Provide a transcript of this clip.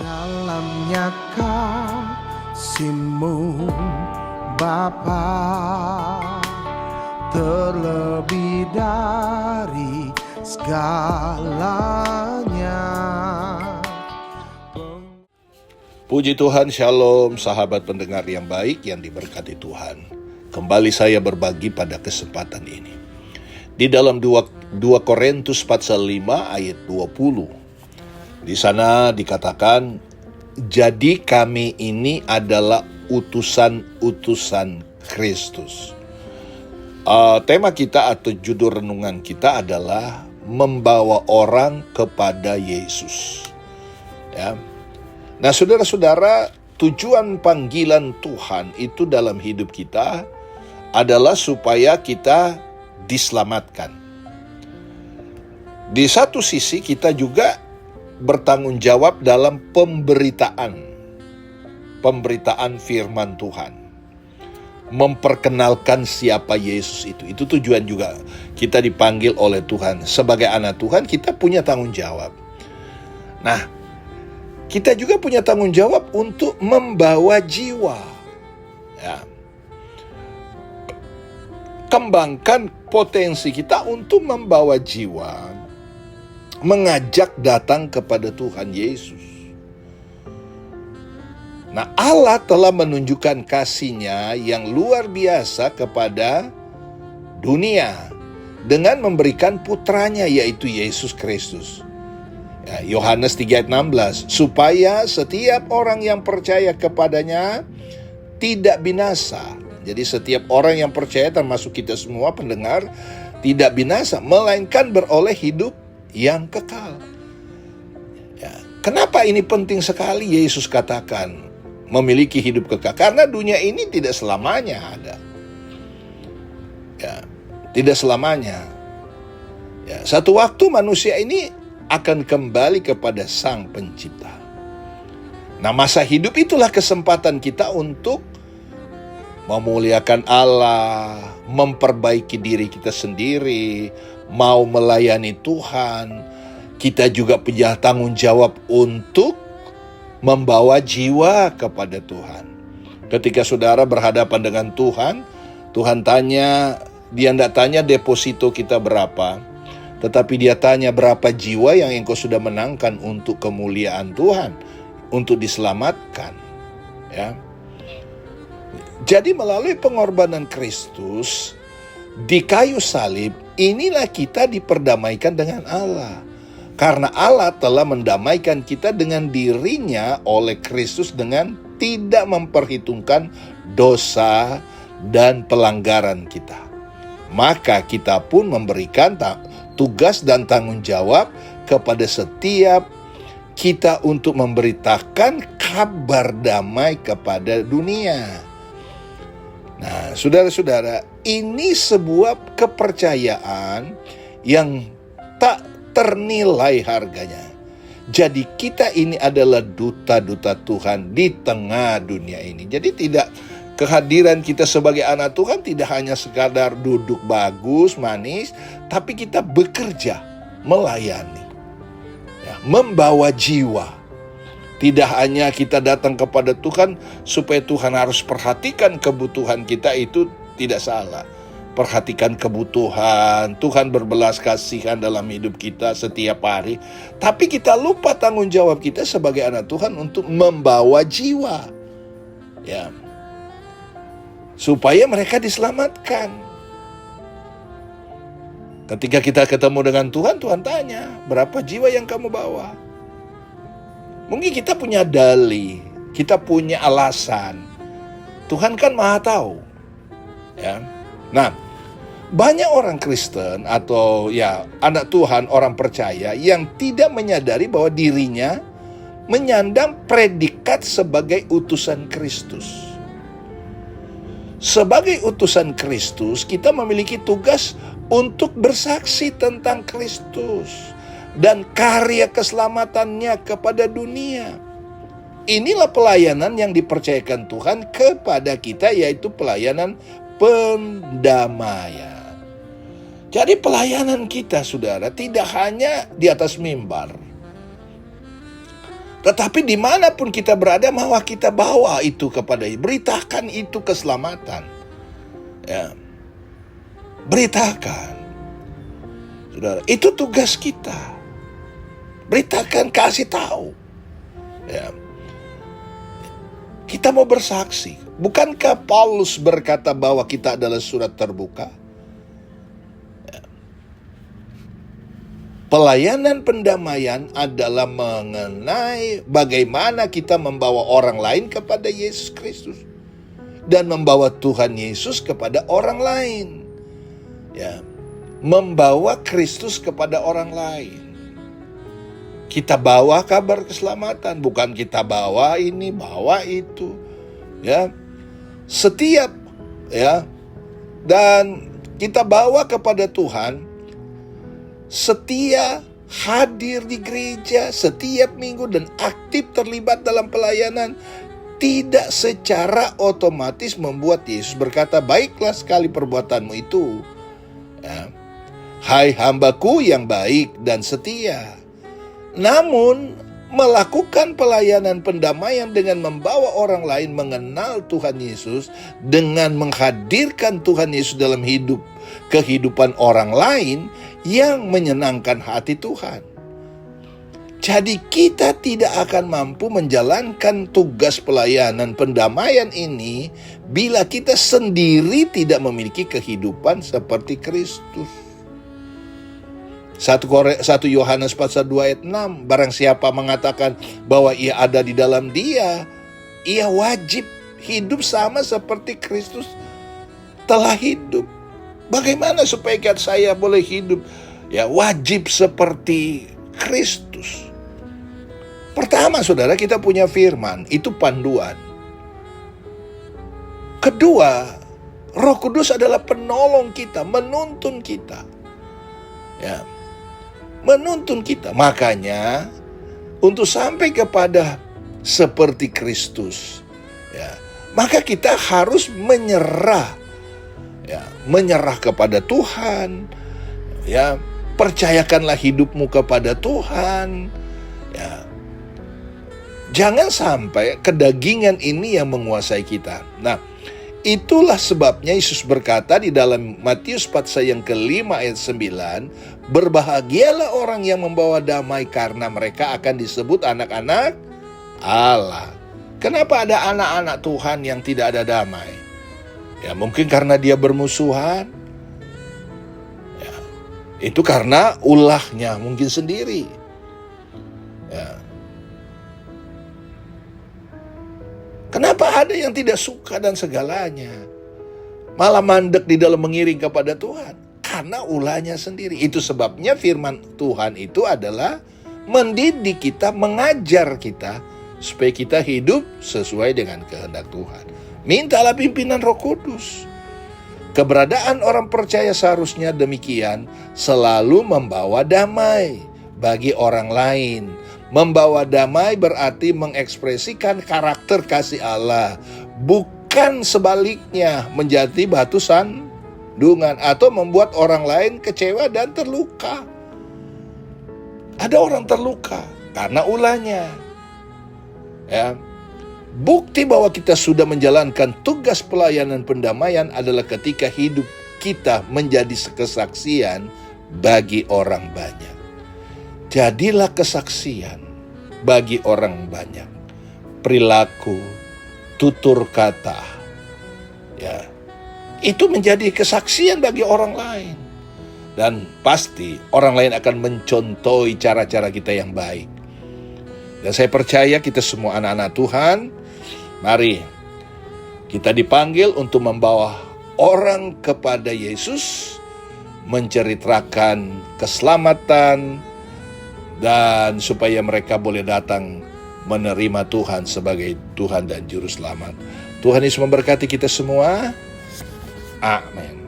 Dalamnya kasih-Mu Bapa, terlebih dari segalanya. Puji Tuhan, Shalom, sahabat pendengar yang baik yang diberkati Tuhan. Kembali saya berbagi pada kesempatan ini. Di dalam 2 Korintus pasal 5 ayat 20. Di sana dikatakan, jadi kami ini adalah utusan-utusan Kristus. Tema kita atau judul renungan kita adalah membawa orang kepada Yesus. Ya. Nah, saudara-saudara, tujuan panggilan Tuhan itu dalam hidup kita adalah supaya kita diselamatkan. Di satu sisi kita juga bertanggung jawab dalam pemberitaan firman Tuhan. Memperkenalkan siapa Yesus itu. Itu tujuan juga. Kita dipanggil oleh Tuhan. Sebagai anak Tuhan kita punya tanggung jawab. Nah, kita juga punya tanggung jawab untuk membawa jiwa. Ya. Kembangkan potensi kita untuk membawa jiwa, mengajak datang kepada Tuhan Yesus. Nah, Allah telah menunjukkan kasih-Nya yang luar biasa kepada dunia dengan memberikan putranya, yaitu Yesus Kristus. Ya, Yohanes 3 ayat 16, supaya setiap orang yang percaya kepadanya tidak binasa. Jadi setiap orang yang percaya, termasuk kita semua pendengar, tidak binasa, melainkan beroleh hidup yang kekal. Ya. Kenapa ini penting sekali Yesus katakan memiliki hidup kekal? Karena dunia ini tidak selamanya ada. Ya, tidak selamanya. Ya, satu waktu manusia ini akan kembali kepada Sang Pencipta. Nah, masa hidup itulah kesempatan kita untuk memuliakan Allah, memperbaiki diri kita sendiri, mau melayani Tuhan. Kita juga punya tanggung jawab untuk membawa jiwa kepada Tuhan. Ketika saudara berhadapan dengan Tuhan, Tuhan tanya, dia tidak tanya deposito kita berapa, tetapi dia tanya berapa jiwa yang engkau sudah menangkan untuk kemuliaan Tuhan, untuk diselamatkan. Ya. Jadi melalui pengorbanan Kristus di kayu salib, inilah kita diperdamaikan dengan Allah. Karena Allah telah mendamaikan kita dengan diri-Nya oleh Kristus dengan tidak memperhitungkan dosa dan pelanggaran kita. Maka kita pun memberikan tugas dan tanggung jawab kepada setiap kita untuk memberitakan kabar damai kepada dunia. Nah, saudara-saudara, ini sebuah kepercayaan yang tak ternilai harganya. Jadi kita ini adalah duta-duta Tuhan di tengah dunia ini. Jadi kehadiran kita sebagai anak Tuhan tidak hanya sekadar duduk bagus, manis, tapi kita bekerja, melayani, ya, membawa jiwa. Tidak hanya kita datang kepada Tuhan supaya Tuhan harus perhatikan kebutuhan kita, itu tidak salah. Perhatikan kebutuhan, Tuhan berbelas kasihan dalam hidup kita setiap hari. Tapi kita lupa tanggung jawab kita sebagai anak Tuhan untuk membawa jiwa. Ya. Supaya mereka diselamatkan. Ketika kita ketemu dengan Tuhan, Tuhan tanya, berapa jiwa yang kamu bawa? Mungkin kita punya dalih, kita punya alasan. Tuhan kan Maha tahu. Ya. Nah, banyak orang Kristen atau ya anak Tuhan, orang percaya yang tidak menyadari bahwa dirinya menyandang predikat sebagai utusan Kristus. Sebagai utusan Kristus, kita memiliki tugas untuk bersaksi tentang Kristus dan karya keselamatannya kepada dunia. Inilah pelayanan yang dipercayakan Tuhan kepada kita, yaitu pelayanan pendamaian. Jadi pelayanan kita, saudara, tidak hanya di atas mimbar. Tetapi dimanapun kita berada, mau kita bawa itu kepada, beritakan itu keselamatan. Ya, beritakan, saudara, itu tugas kita. Beritakan, kasih tahu. Ya, kita mau bersaksi. Bukankah Paulus berkata bahwa kita adalah surat terbuka? Pelayanan pendamaian adalah mengenai bagaimana kita membawa orang lain kepada Yesus Kristus dan membawa Tuhan Yesus kepada orang lain. Ya, membawa Kristus kepada orang lain. Kita bawa kabar keselamatan, bukan kita bawa ini, bawa itu. Ya. Setiap ya, dan kita bawa kepada Tuhan, setia hadir di gereja setiap minggu dan aktif terlibat dalam pelayanan tidak secara otomatis membuat Yesus berkata, baiklah sekali perbuatanmu itu. Ya. Hai hambaku yang baik dan setia. Namun melakukan pelayanan pendamaian dengan membawa orang lain mengenal Tuhan Yesus, dengan menghadirkan Tuhan Yesus dalam kehidupan orang lain yang menyenangkan hati Tuhan. Jadi kita tidak akan mampu menjalankan tugas pelayanan pendamaian ini bila kita sendiri tidak memiliki kehidupan seperti Kristus. 1 Yohanes pasal 2 ayat 6, barang siapa mengatakan bahwa ia ada di dalam dia, ia wajib hidup sama seperti Kristus telah hidup. Bagaimana supaya saya boleh hidup ya wajib seperti Kristus? Pertama, saudara, kita punya firman, itu panduan. Kedua, Roh Kudus adalah penolong kita, menuntun kita. Ya, menuntun kita. Makanya untuk sampai kepada seperti Kristus, ya, maka kita harus menyerah, ya, menyerah kepada Tuhan. Ya, percayakanlah hidupmu kepada Tuhan. Ya, jangan sampai kedagingan ini yang menguasai kita. Nah, itulah sebabnya Yesus berkata di dalam Matius pasal yang ke-5 ayat 9, berbahagialah orang yang membawa damai karena mereka akan disebut anak-anak Allah. Kenapa ada anak-anak Tuhan yang tidak ada damai? Ya, mungkin karena dia bermusuhan. Ya, itu karena ulahnya mungkin sendiri. Ya. Kenapa ada yang tidak suka dan segalanya, malah mandek di dalam mengiring kepada Tuhan? Karena ulahnya sendiri. Itu sebabnya firman Tuhan itu adalah mendidik kita, mengajar kita, supaya kita hidup sesuai dengan kehendak Tuhan. Mintalah pimpinan Roh Kudus. Keberadaan orang percaya seharusnya demikian, selalu membawa damai bagi orang lain. Membawa damai berarti mengekspresikan karakter kasih Allah, bukan sebaliknya menjadi batu sandungan atau membuat orang lain kecewa dan terluka. Ada orang terluka karena ulahnya. Ya. Bukti bahwa kita sudah menjalankan tugas pelayanan pendamaian adalah ketika hidup kita menjadi kesaksian bagi orang banyak. Jadilah kesaksian bagi orang banyak. Perilaku, tutur kata, ya, itu menjadi kesaksian bagi orang lain. Dan pasti orang lain akan mencontohi cara-cara kita yang baik. Dan saya percaya kita semua anak-anak Tuhan, mari kita dipanggil untuk membawa orang kepada Yesus, menceritakan keselamatan, dan supaya mereka boleh datang menerima Tuhan sebagai Tuhan dan Juru Selamat. Tuhan Yesus memberkati kita semua. Amin.